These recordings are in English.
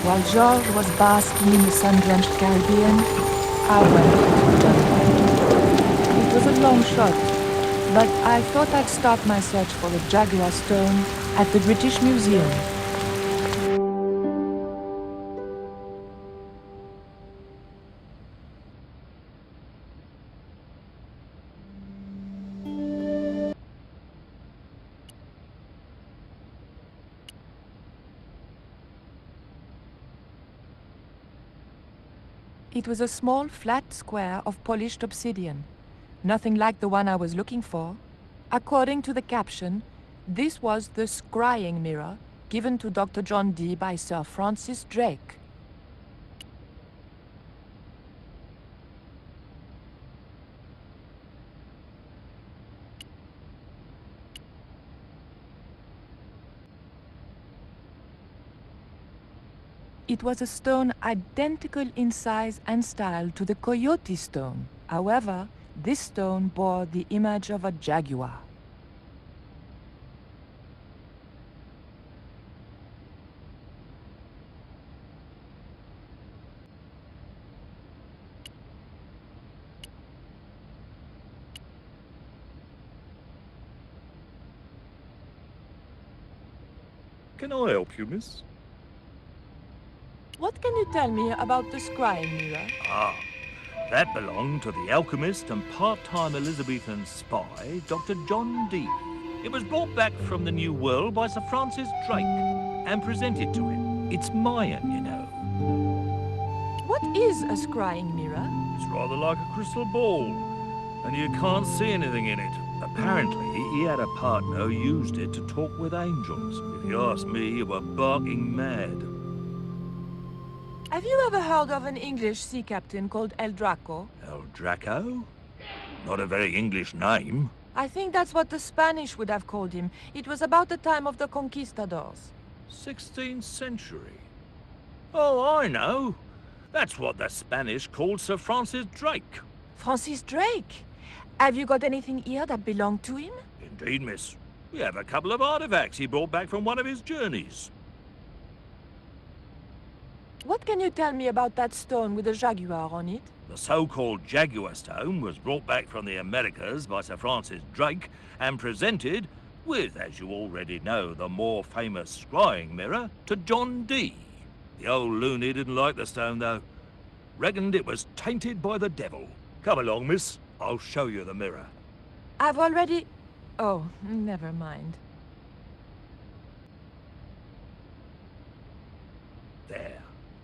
While George was basking in the sun-drenched Caribbean, I went to London. It was a long shot, but I thought I'd start my search for the Jaguar stone at the British Museum. It was a small, flat square of polished obsidian. Nothing like the one I was looking for. According to the caption, this was the scrying mirror given to Dr. John Dee by Sir Francis Drake. It was a stone identical in size and style to the Coyote stone. However, this stone bore the image of a jaguar. Can I help you, miss? What can you tell me about the scrying mirror? That belonged to the alchemist and part-time Elizabethan spy, Dr. John Dee. It was brought back from the New World by Sir Francis Drake and presented to him. It's Mayan, you know. What is a scrying mirror? It's rather like a crystal ball, and you can't see anything in it. Apparently, he had a partner who used it to talk with angels. If you ask me, you were barking mad. Have you ever heard of an English sea captain called El Draco? El Draco? Not a very English name. I think that's what the Spanish would have called him. It was about the time of the conquistadors. 16th century. Oh, I know. That's what the Spanish called Sir Francis Drake. Francis Drake? Have you got anything here that belonged to him? Indeed, miss. We have a couple of artifacts he brought back from one of his journeys. What can you tell me about that stone with a jaguar on it? The so-called Jaguar stone was brought back from the Americas by Sir Francis Drake and presented, with, as you already know, the more famous scrying mirror, to John Dee. The old loony didn't like the stone, though. Reckoned it was tainted by the devil. Come along, miss. I'll show you the mirror. I've already... Oh, never mind. There.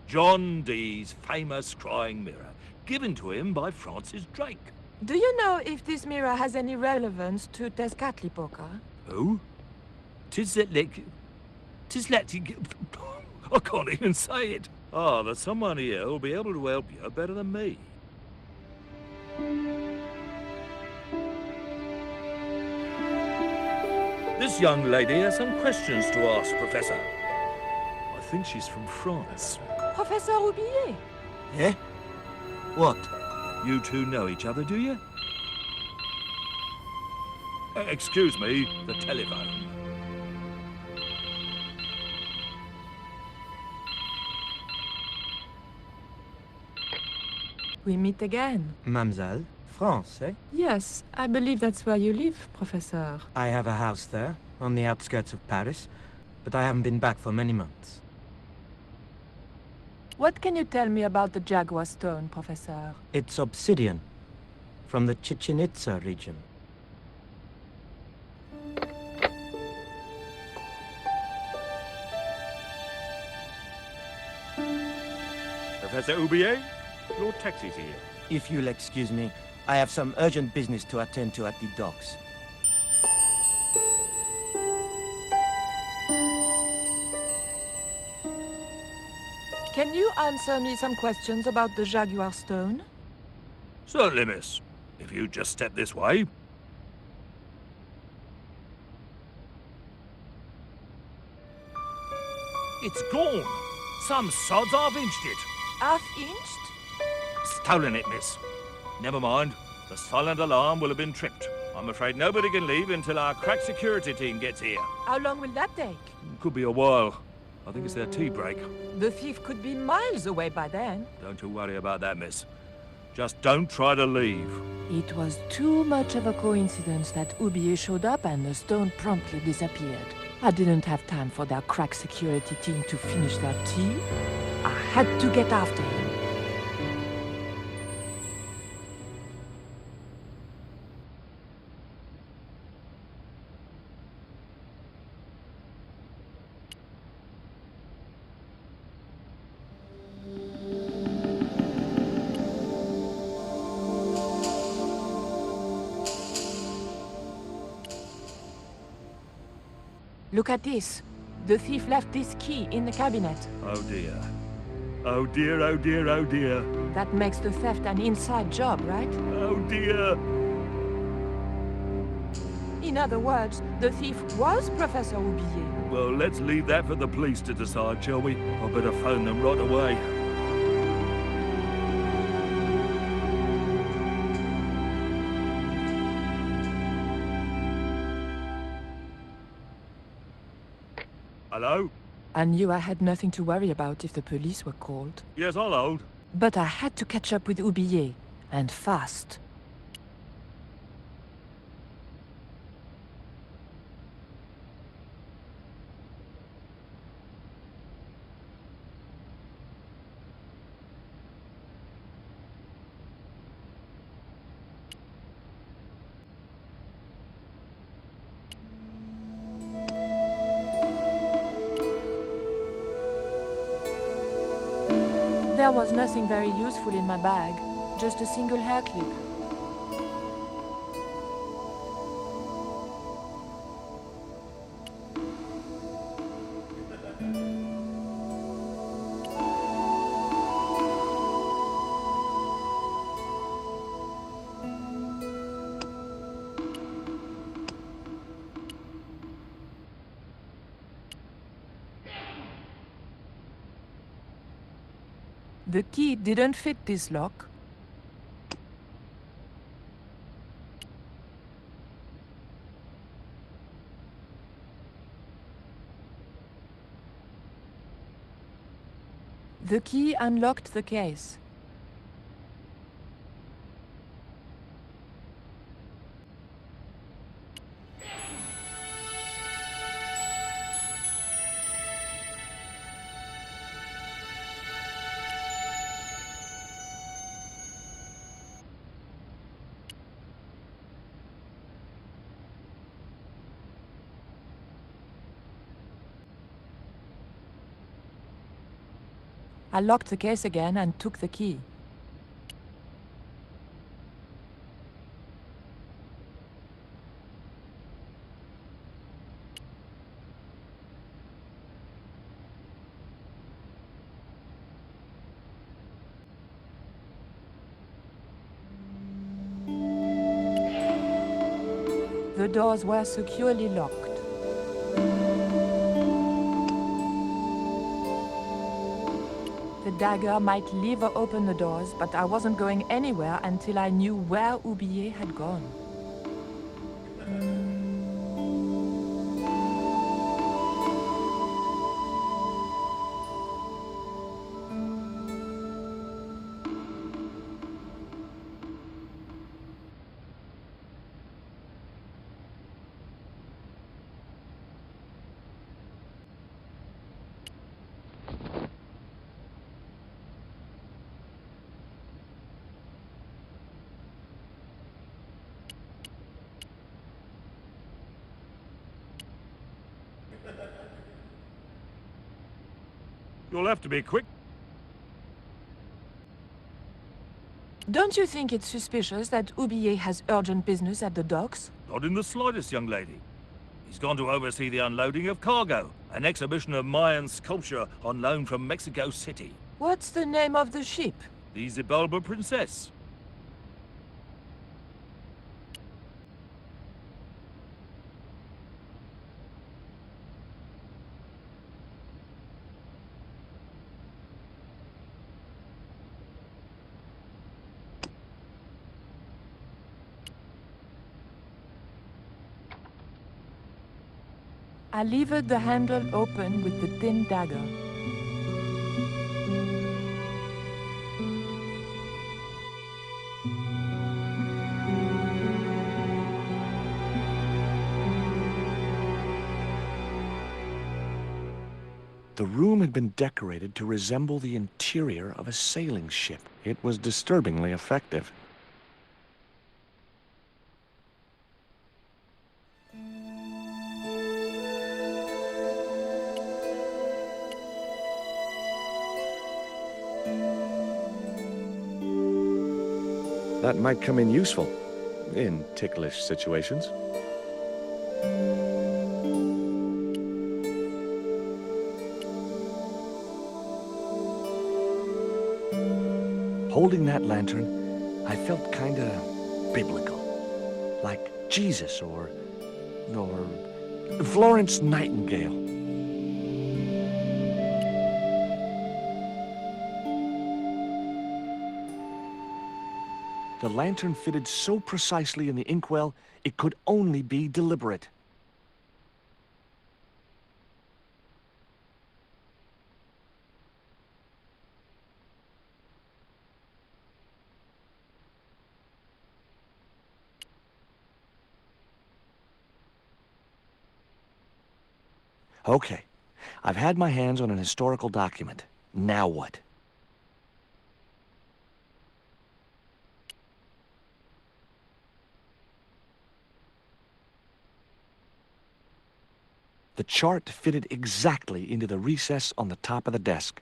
John Dee's famous scrying mirror, given to him by Francis Drake. Do you know if this mirror has any relevance to Tezcatlipoca? Who? I can't even say it. There's someone here who'll be able to help you better than me. This young lady has some questions to ask, Professor. I think she's from France. Professor Roubillier? Eh? What? You two know each other, do you? Excuse me, the telephone. We meet again. Mademoiselle? France, eh? Yes, I believe that's where you live, Professor. I have a house there, on the outskirts of Paris, but I haven't been back for many months. What can you tell me about the Jaguar stone, Professor? It's obsidian, from the Chichen Itza region. Professor Roubillier, your taxi's here. If you'll excuse me, I have some urgent business to attend to at the docks. Can you answer me some questions about the Jaguar stone? Certainly, miss. If you just step this way. It's gone. Some sods half-inched it. Half-inched? Stolen it, miss. Never mind. The silent alarm will have been tripped. I'm afraid nobody can leave until our crack security team gets here. How long will that take? Could be a while. I think it's their tea break. The thief could be miles away by then. Don't you worry about that, miss. Just don't try to leave. It was too much of a coincidence that Oublier showed up and the stone promptly disappeared. I didn't have time for their crack security team to finish their tea. I had to get after him. Look at this. The thief left this key in the cabinet. Oh dear. Oh dear, oh dear, oh dear. That makes the theft an inside job, right? Oh dear. In other words, the thief was Professor Oublier. Well, let's leave that for the police to decide, shall we? I better phone them right away. Hello? I knew I had nothing to worry about if the police were called. Yes, I'll hold. But I had to catch up with Oublier, and fast. There was nothing very useful in my bag, just a single hair clip. The key didn't fit this lock. The key unlocked the case. I locked the case again and took the key. The doors were securely locked. The dagger might lever open the doors, but I wasn't going anywhere until I knew where Oublier had gone. You'll have to be quick. Don't you think it's suspicious that Oublier has urgent business at the docks? Not in the slightest, young lady. He's gone to oversee the unloading of cargo, an exhibition of Mayan sculpture on loan from Mexico City. What's the name of the ship? The Xibalba Princess. I levered the handle open with the thin dagger. The room had been decorated to resemble the interior of a sailing ship. It was disturbingly effective. That might come in useful in ticklish situations. Holding that lantern, I felt kinda biblical. Like Jesus or Florence Nightingale. The lantern fitted so precisely in the inkwell, it could only be deliberate. Okay, I've had my hands on an historical document. Now what? The chart fitted exactly into the recess on the top of the desk.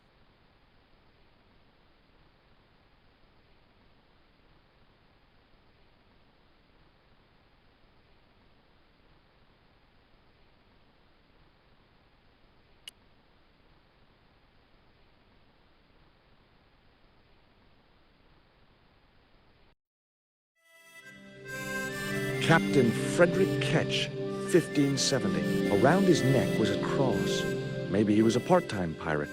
Captain Frederick Ketch, 1570. Around his neck was a cross. Maybe he was a part-time pirate.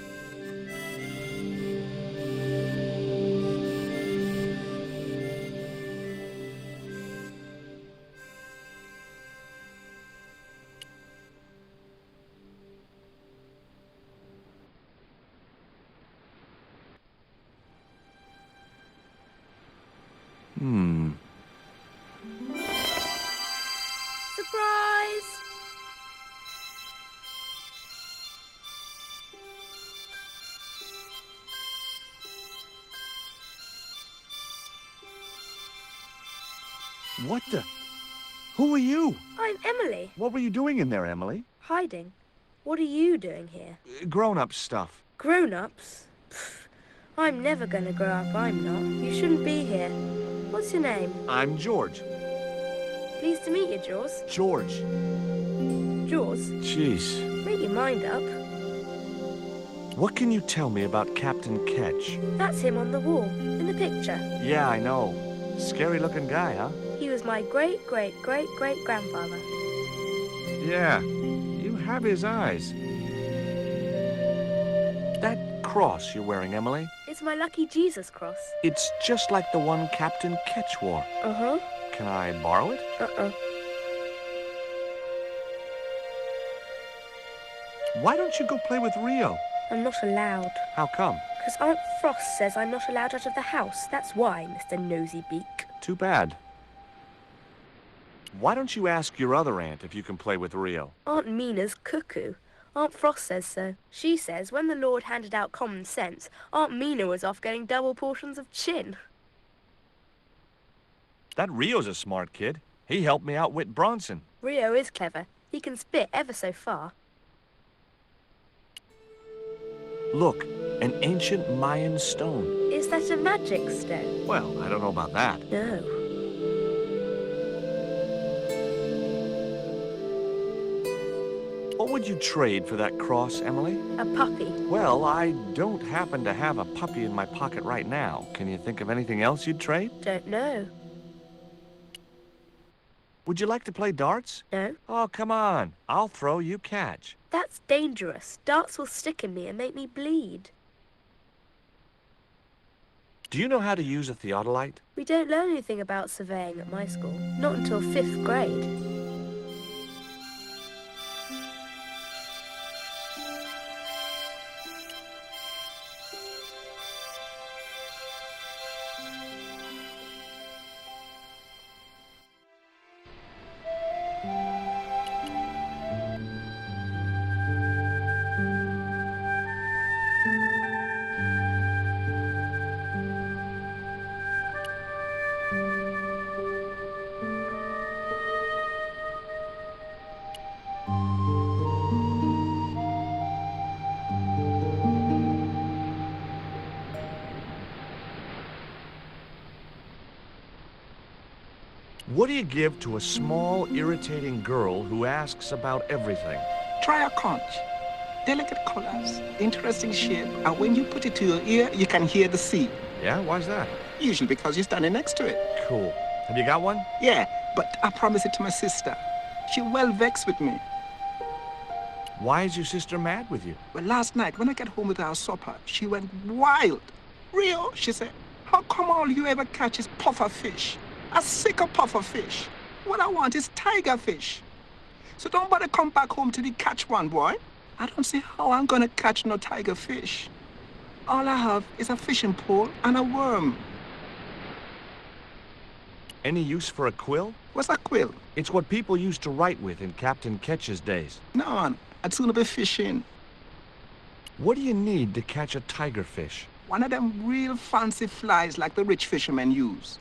Surprise! What the? Who are you? I'm Emily. What were you doing in there, Emily? Hiding. What are you doing here? Grown-up stuff. Grown-ups? I'm never gonna grow up, I'm not. You shouldn't be here. What's your name? I'm George. Pleased to meet you, Jaws. George. Jaws, Jeez. make your mind up. What can you tell me about Captain Ketch? That's him on the wall, in the picture. Yeah, I know. Scary-looking guy, huh? He was my great-great-great-great-grandfather. Yeah, you have his eyes. That cross you're wearing, Emily, It's my lucky Jesus cross. it's just like the one Captain Ketch wore. Uh-huh. Can I borrow it? Uh-uh. Why don't you go play with Rio? I'm not allowed. How come? Because Aunt Frost says I'm not allowed out of the house. That's why, Mr. Nosy Beak. Too bad. Why don't you ask your other aunt if you can play with Rio? Aunt Mina's cuckoo. Aunt Frost says so. She says when the Lord handed out common sense, Aunt Mina was off getting double portions of chin. That Rio's a smart kid. He helped me outwit Bronson. Rio is clever. He can spit ever so far. Look, an ancient Mayan stone. Is that a magic stone? Well, I don't know about that. No. What would you trade for that cross, Emily? A puppy. Well, I don't happen to have a puppy in my pocket right now. Can you think of anything else you'd trade? Don't know. Would you like to play darts? No. Oh, come on. I'll throw, you catch. That's dangerous. Darts will stick in me and make me bleed. Do you know how to use a theodolite? We don't learn anything about surveying at my school. Not until 5th grade. What do you give to a small, irritating girl who asks about everything? Try a conch. Delicate colors, interesting shape, and when you put it to your ear, you can hear the sea. Yeah, why's that? Usually because you're standing next to it. Cool. Have you got one? Yeah, but I promised it to my sister. She's well vexed with me. Why is your sister mad with you? Well, last night, when I got home with our supper, she went wild. Rio, she said, how come all you ever catch is puffer fish? A sicker puffer fish. What I want is tiger fish. So don't bother come back home till you catch one, boy. I don't see how I'm gonna catch no tiger fish. All I have is a fishing pole and a worm. Any use for a quill? What's a quill? It's what people used to write with in Captain Ketch's days. No, I'd sooner be fishing. What do you need to catch a tigerfish? One of them real fancy flies like the rich fishermen use.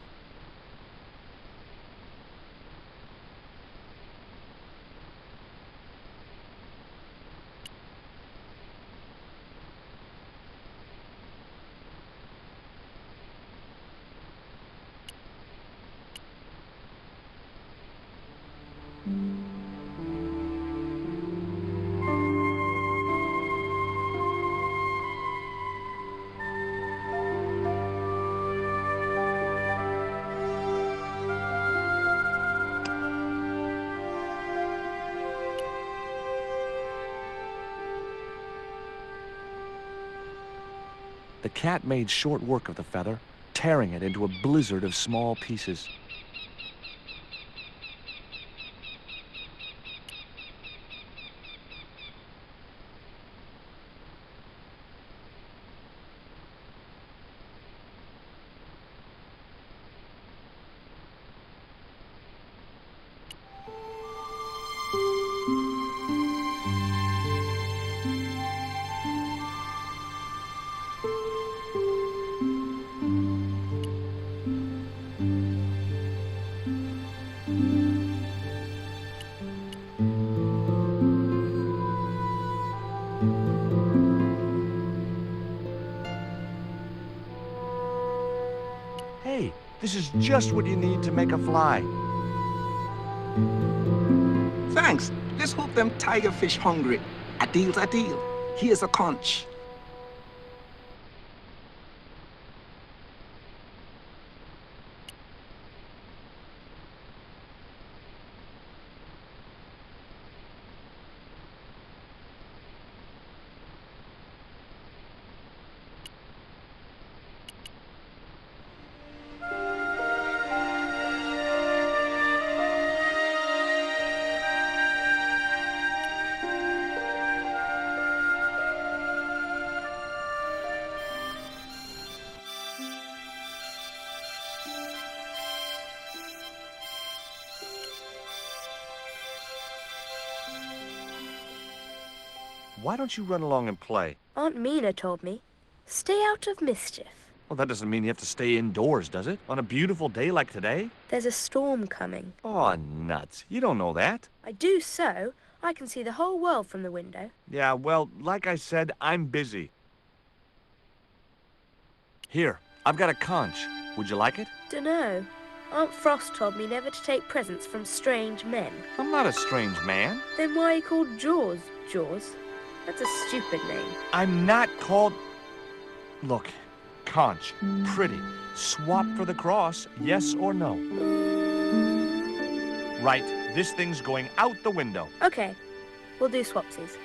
The cat made short work of the feather, tearing it into a blizzard of small pieces. Hey, this is just what you need to make a fly. Thanks. Let's hope them tiger fish hungry. A deal's a deal. Here's a conch. Why don't you run along and play? Aunt Mina told me. Stay out of mischief. Well, that doesn't mean you have to stay indoors, does it? On a beautiful day like today? There's a storm coming. Oh, nuts. You don't know that. I do so. I can see the whole world from the window. Yeah, well, like I said, I'm busy. Here, I've got a conch. Would you like it? Dunno. Aunt Frost told me never to take presents from strange men. I'm not a strange man. Then why are you called Jaws, Jaws? That's a stupid name. I'm not called... Look, conch, pretty. Swap for the cross, yes or no? Right, this thing's going out the window. Okay, we'll do swapsies.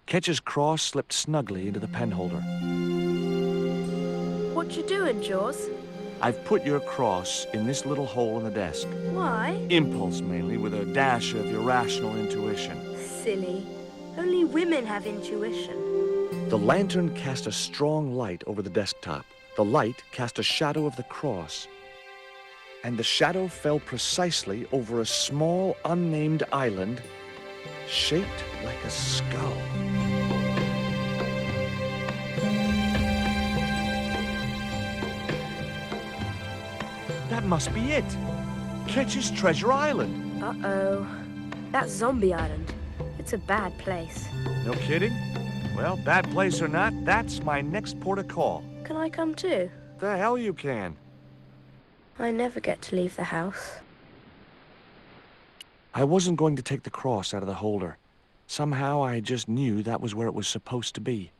Ketch's cross slipped snugly into the penholder. What you doing, Jaws? I've put your cross in this little hole in the desk. Why? Impulse, mainly, with a dash of irrational intuition. Silly. Only women have intuition. The lantern cast a strong light over the desktop. The light cast a shadow of the cross. And the shadow fell precisely over a small, unnamed island shaped like a skull. must be it. Ketch's Treasure Island. Uh-oh. That's Zombie Island. It's a bad place. No kidding? Well, bad place or not, that's my next port of call. Can I come too? The hell you can. I never get to leave the house. I wasn't going to take the cross out of the holder. Somehow I just knew that was where it was supposed to be.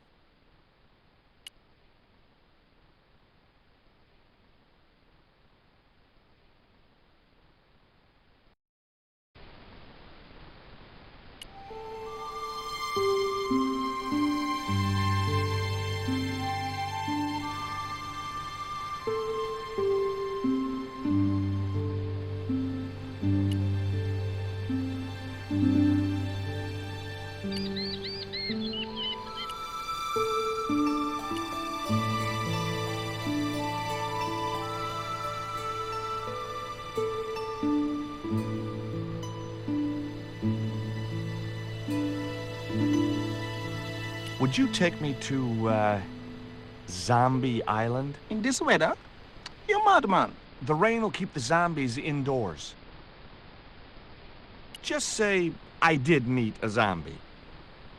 Would you take me to, Zombie Island? In this weather? You're mad, man. The rain will keep the zombies indoors. Just say I did meet a zombie.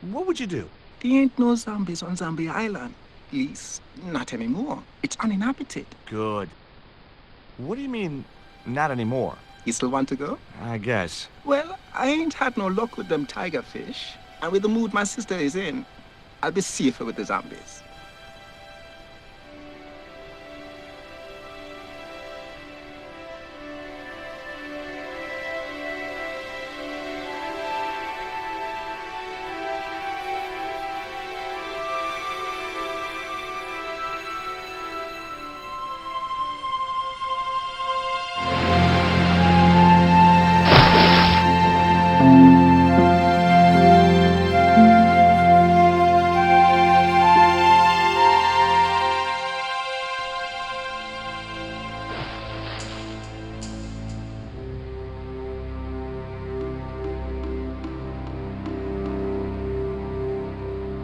What would you do? There ain't no zombies on Zombie Island. At least, not anymore. It's uninhabited. Good. What do you mean, not anymore? You still want to go? I guess. Well, I ain't had no luck with them tiger fish. And with the mood my sister is in, I'll be safer with the zombies.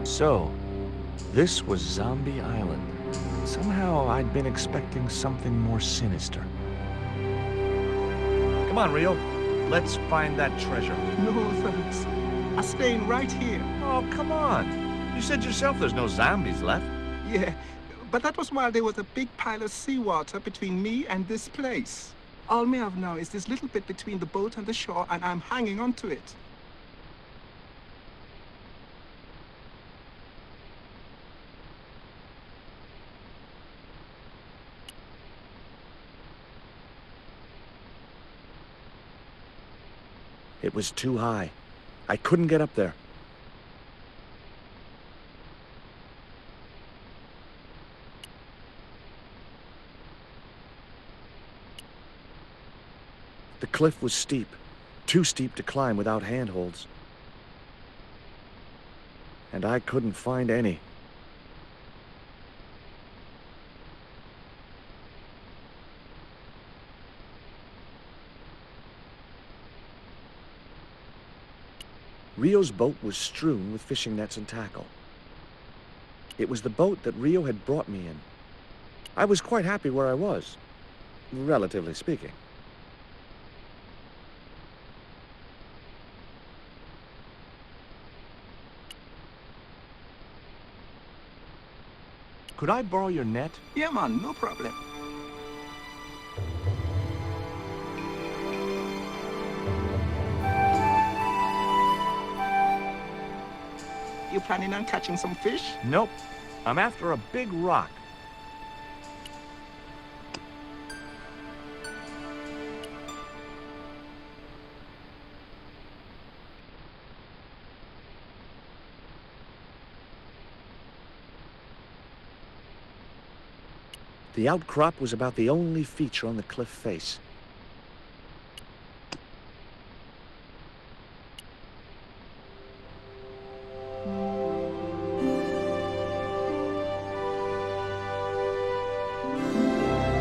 So, this was Zombie Island. Somehow I'd been expecting something more sinister. Come on, Rio. Let's find that treasure. No, thanks. I'm staying right here. Oh, come on. You said yourself there's no zombies left. Yeah, but that was while there was a big pile of seawater between me and this place. All me have now is this little bit between the boat and the shore, and I'm hanging on to it. It was too high. I couldn't get up there. The cliff was steep, too steep to climb without handholds. And I couldn't find any. Rio's boat was strewn with fishing nets and tackle. It was the boat that Rio had brought me in. I was quite happy where I was, relatively speaking. Could I borrow your net? Yeah, man, no problem. You planning on catching some fish? Nope. I'm after a big rock. The outcrop was about the only feature on the cliff face.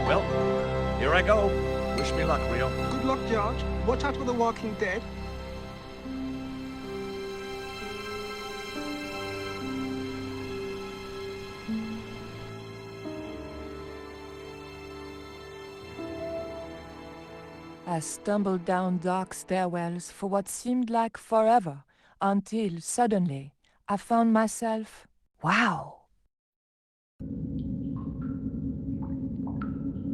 Well, here I go. Wish me luck, Rio. Good luck, George. Watch out for the Walking Dead. I stumbled down dark stairwells for what seemed like forever, until suddenly I found myself, wow,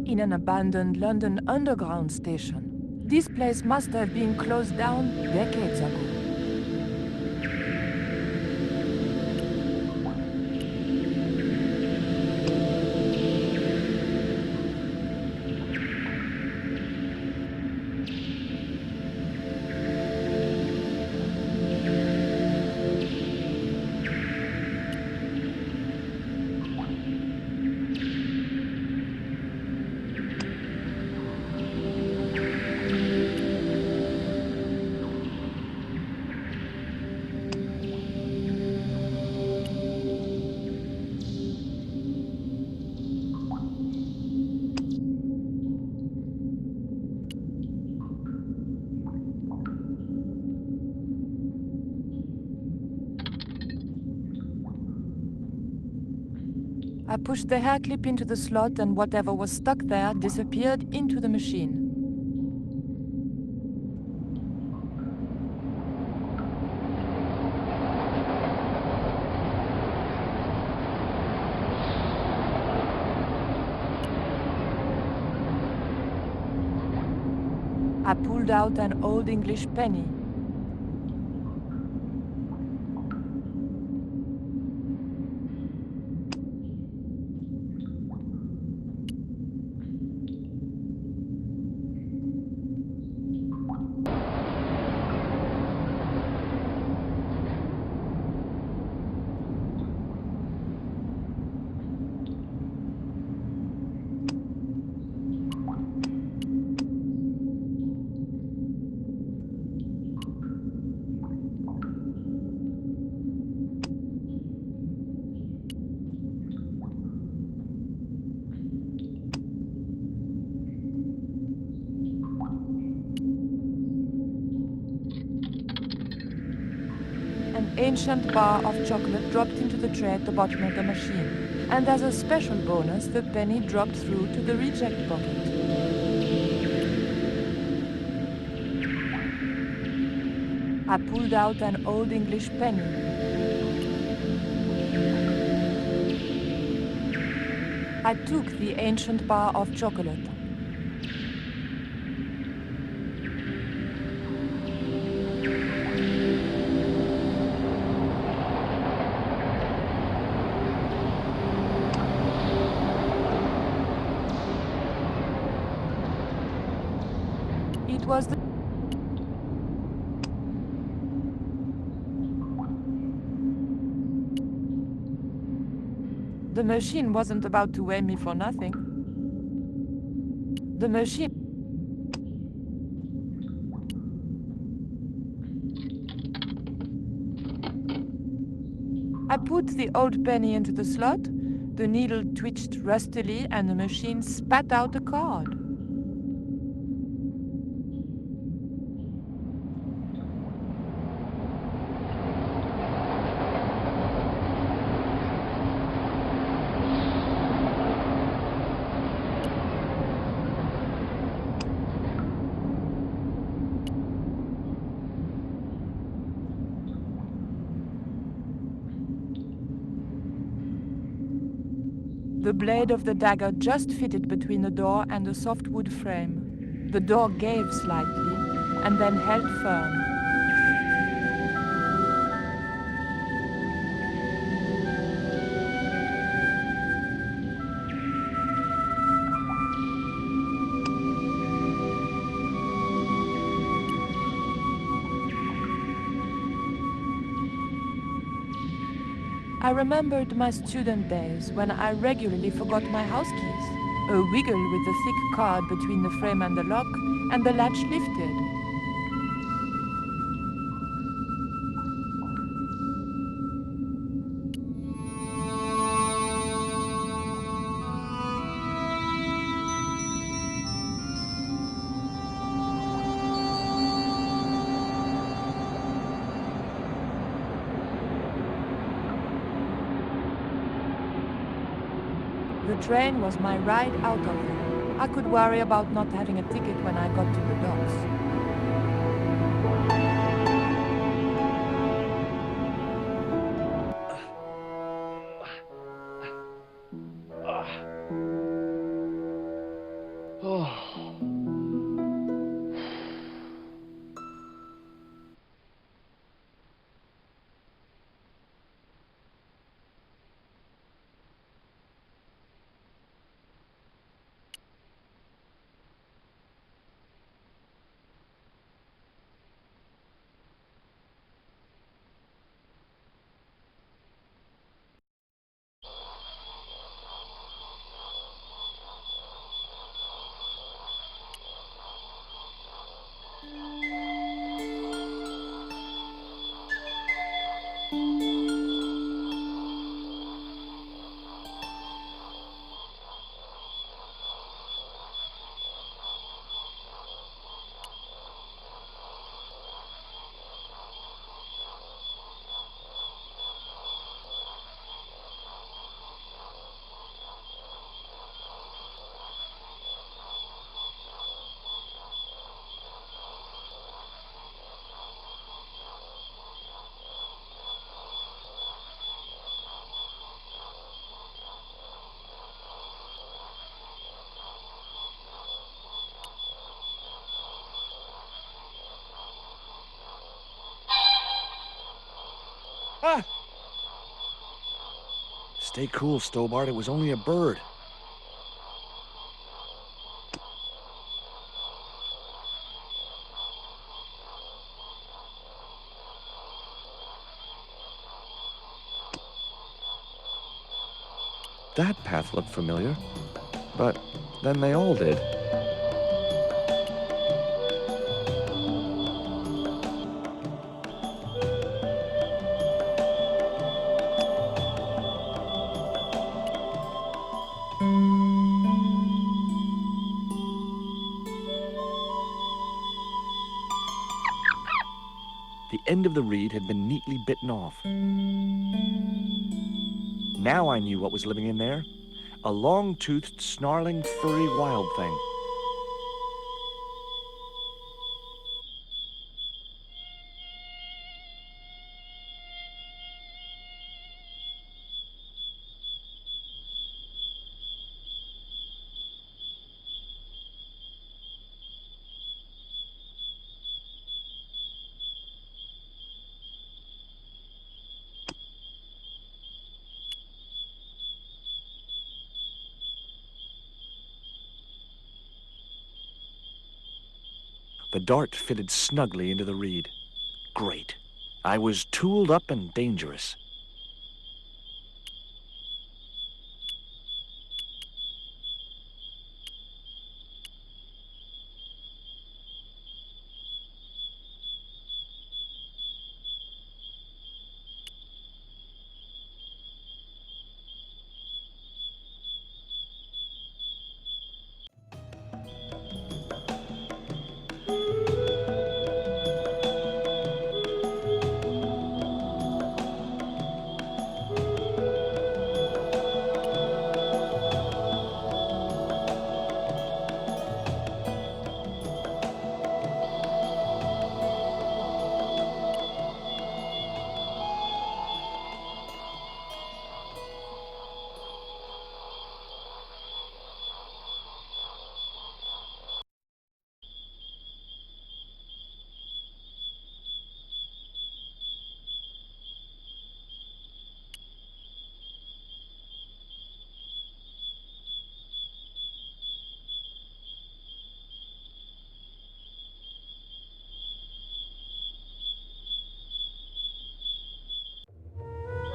in an abandoned London Underground station. This place must have been closed down decades ago. I pushed the hair clip into the slot and whatever was stuck there disappeared into the machine. I pulled out an old English penny. Ancient bar of chocolate dropped into the tray at the bottom of the machine, and as a special bonus, the penny dropped through to the reject bucket. I pulled out an old English penny. I took the ancient bar of chocolate. It was the machine wasn't about to weigh me for nothing. The machine... I put the old penny into the slot, the needle twitched rustily, and the machine spat out a card. The blade of the dagger just fitted between the door and the soft wood frame. The door gave slightly, and then held firm. I remembered my student days when I regularly forgot my house keys. A wiggle with the thick card between the frame and the lock, and the latch lifted. The train was my ride out of there. I could worry about not having a ticket when I got to the dock. Ah! Stay cool, Stobbart. It was only a bird. That path looked familiar, but then they all did. The end of the reed had been neatly bitten off. Now I knew what was living in there. A long-toothed, snarling, furry wild thing. The dart fitted snugly into the reed. Great. I was tooled up and dangerous.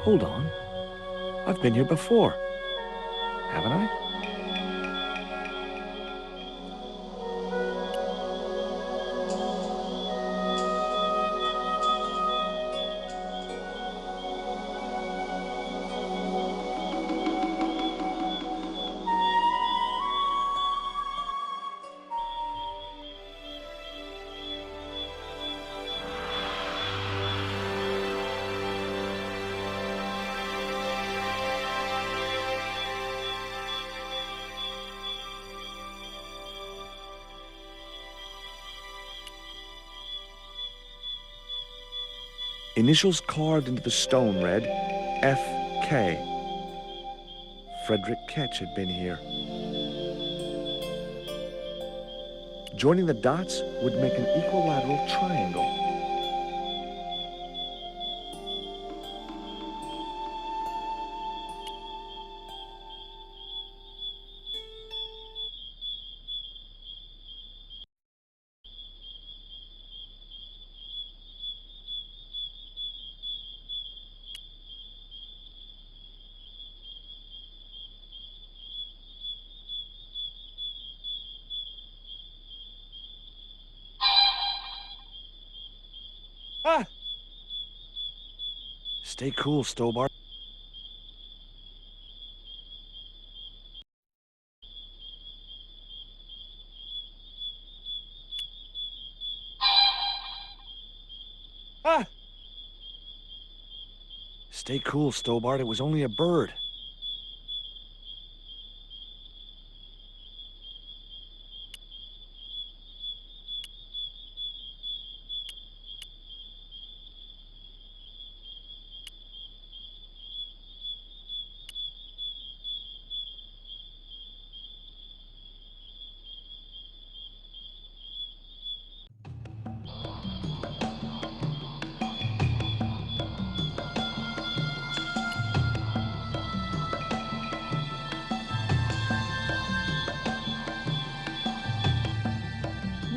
Hold on. I've been here before. Haven't I? Initials carved into the stone read F.K. Frederick Ketch had been here. Joining the dots would make an equilateral triangle. Ah! Stay cool, Stobbart. Ah! Stay cool, Stobbart. It was only a bird.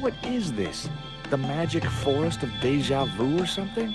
What is this? The magic forest of deja vu or something?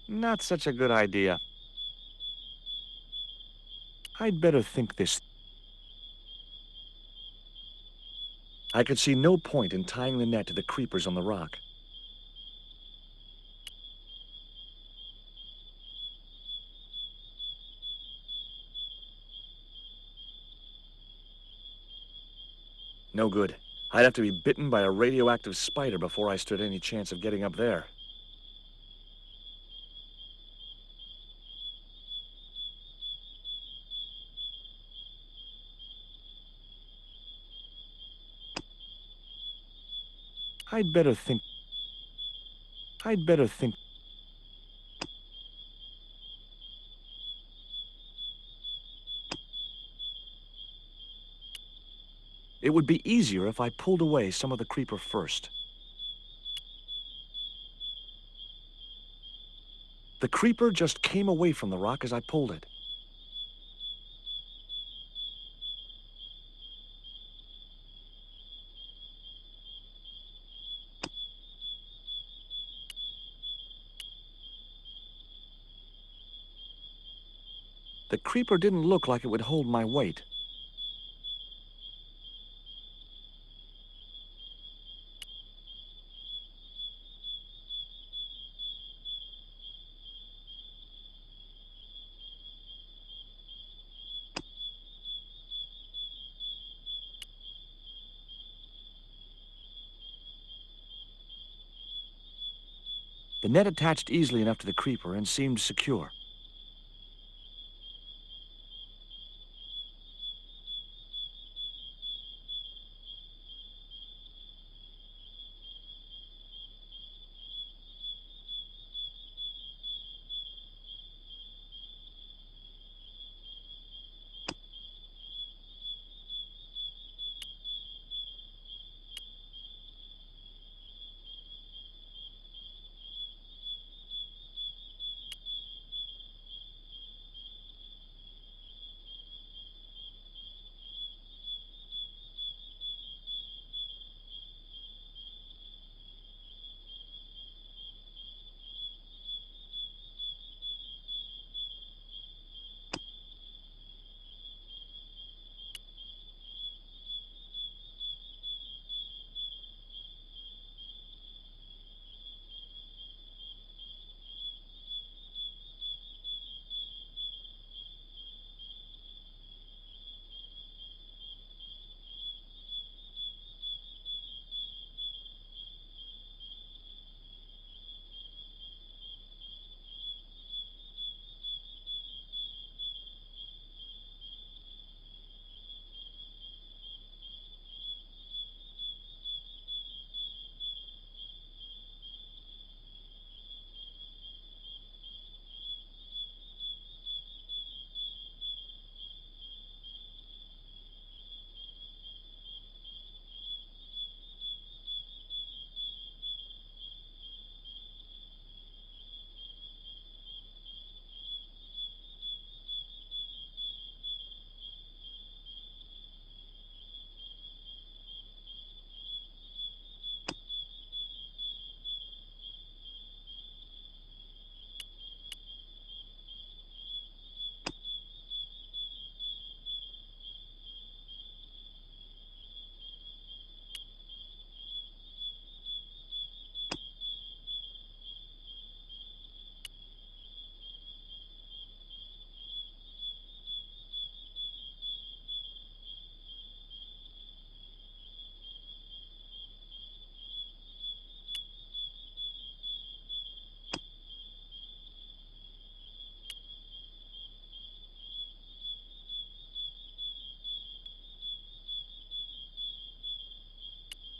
Not such a good idea. I'd better think this. I could see no point in tying the net to the creepers on the rock. No good. I'd have to be bitten by a radioactive spider before I stood any chance of getting up there. I'd better think. I'd better think. It would be easier if I pulled away some of the creeper first. The creeper just came away from the rock as I pulled it. The creeper didn't look like it would hold my weight. The net attached easily enough to the creeper and seemed secure.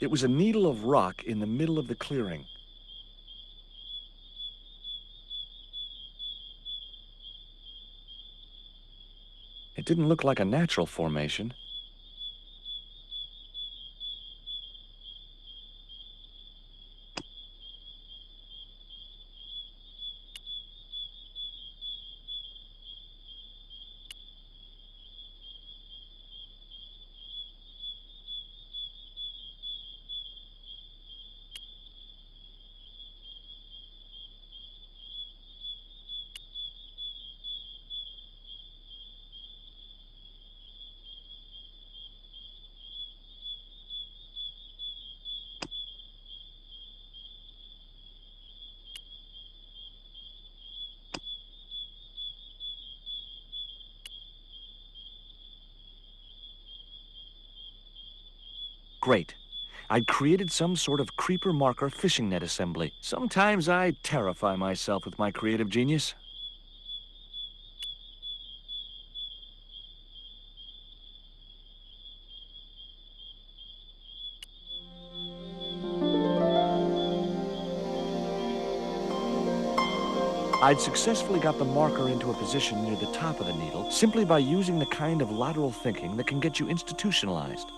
It was a needle of rock in the middle of the clearing. It didn't look like a natural formation. Great. I'd created some sort of creeper marker fishing net assembly. Sometimes I terrify myself with my creative genius. I'd successfully got the marker into a position near the top of the needle simply by using the kind of lateral thinking that can get you institutionalized.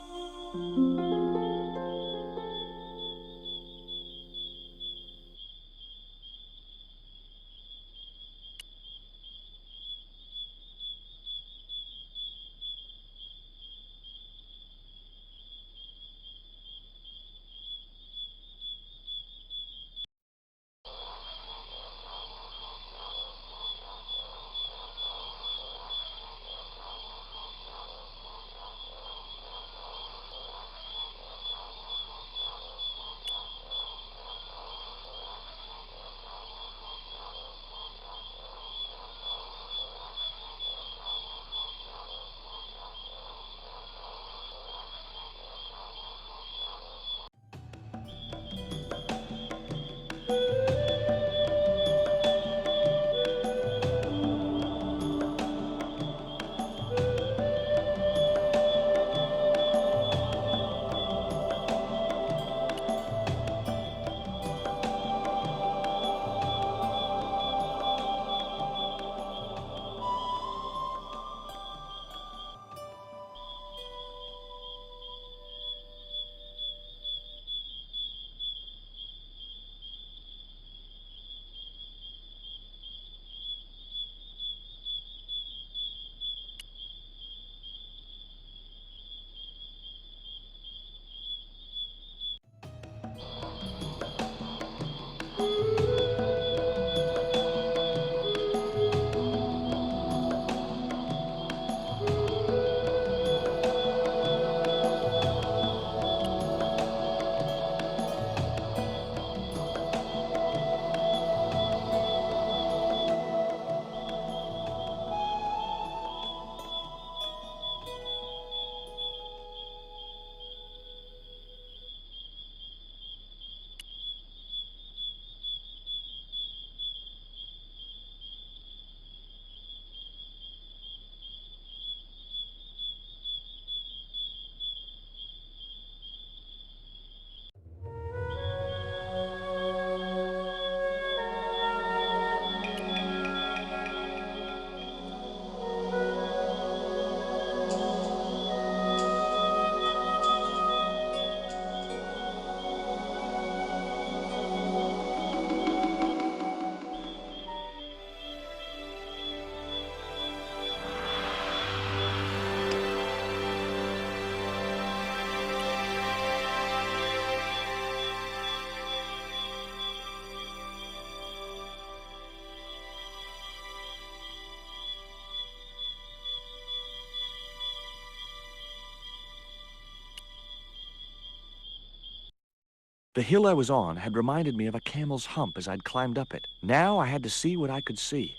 The hill I was on had reminded me of a camel's hump as I'd climbed up it. Now I had to see what I could see.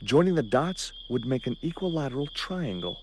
Joining the dots would make an equilateral triangle.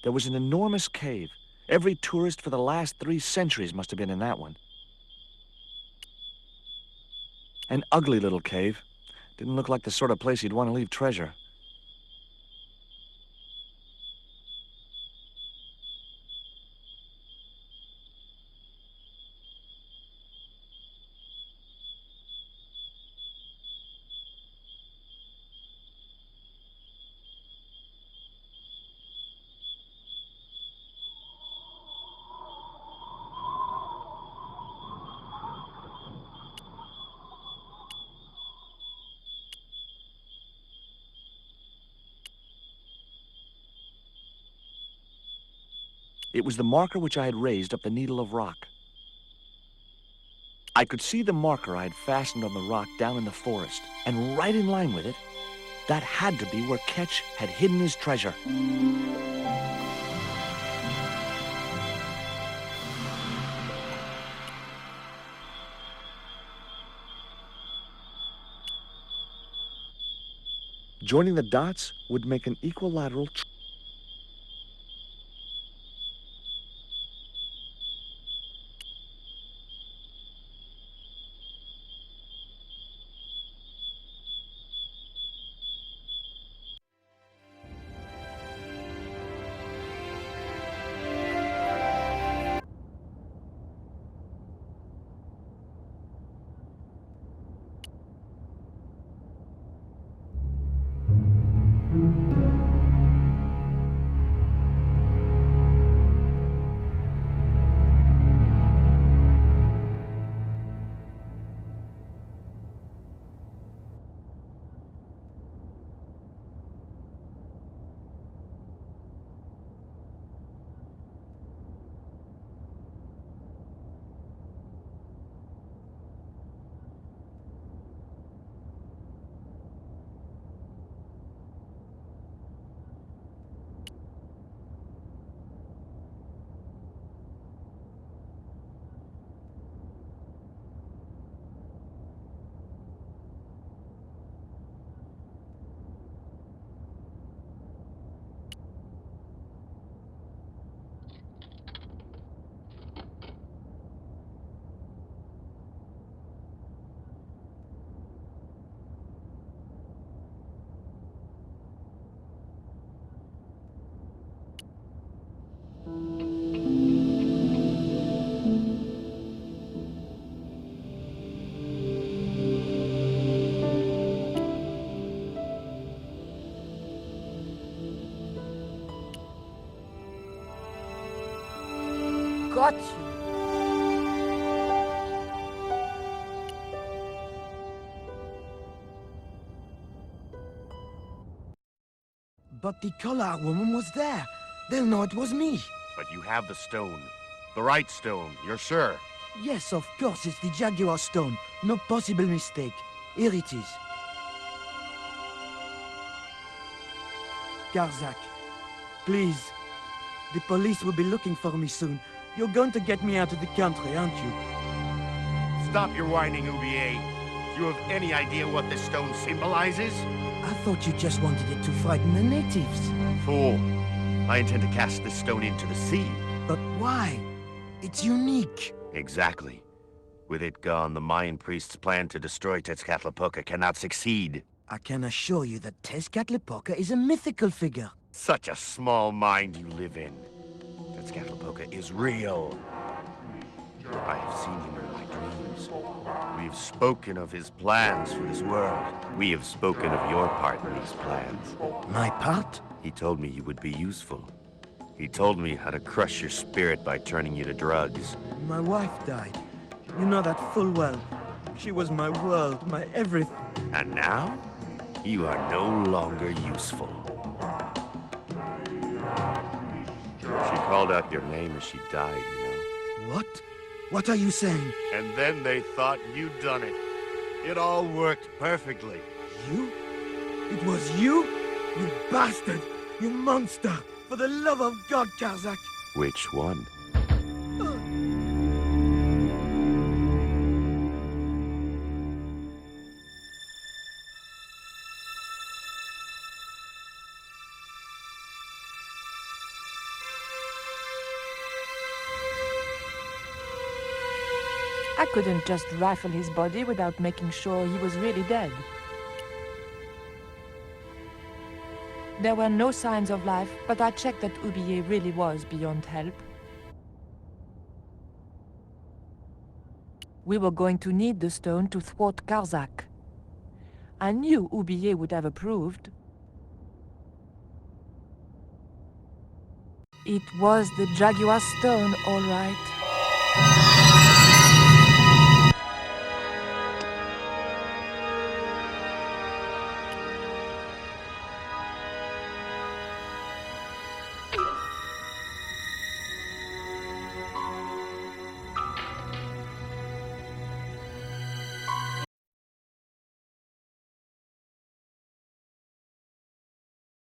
There was an enormous cave. Every tourist for the last 3 centuries must have been in that one. An ugly little cave. Didn't look like the sort of place you'd want to leave treasure. It was the marker which I had raised up the needle of rock. I could see the marker I had fastened on the rock down in the forest, and right in line with it, that had to be where Ketch had hidden his treasure. Joining the dots would make an equilateral Got you. But the Collard woman was there. They'll know it was me. But you have the stone. The right stone, you're sure? Yes, of course, it's the Jaguar stone. No possible mistake. Here it is. Karzak, please. The police will be looking for me soon. You're going to get me out of the country, aren't you? Stop your whining, Ubier. Do you have any idea what this stone symbolizes? I thought you just wanted it to frighten the natives. Fool. I intend to cast this stone into the sea. But why? It's unique. Exactly. With it gone, the Mayan priest's plan to destroy Tezcatlipoca cannot succeed. I can assure you that Tezcatlipoca is a mythical figure. Such a small mind you live in. Tezcatlipoca is real. I have seen him in my dreams. We have spoken of his plans for this world. We have spoken of your part in these plans. My part? He told me you would be useful. He told me how to crush your spirit by turning you to drugs. My wife died. You know that full well. She was my world, my everything. And now, you are no longer useful. She called out your name as she died, you know. What? What are you saying? And then they thought you'd done it. It all worked perfectly. You? It was you? You bastard! You monster! For the love of God, Karzak! Which one? I couldn't just rifle his body without making sure he was really dead. There were no signs of life, but I checked that Ubier really was beyond help. We were going to need the stone to thwart Karzak. I knew Ubier would have approved. It was the Jaguar stone, all right.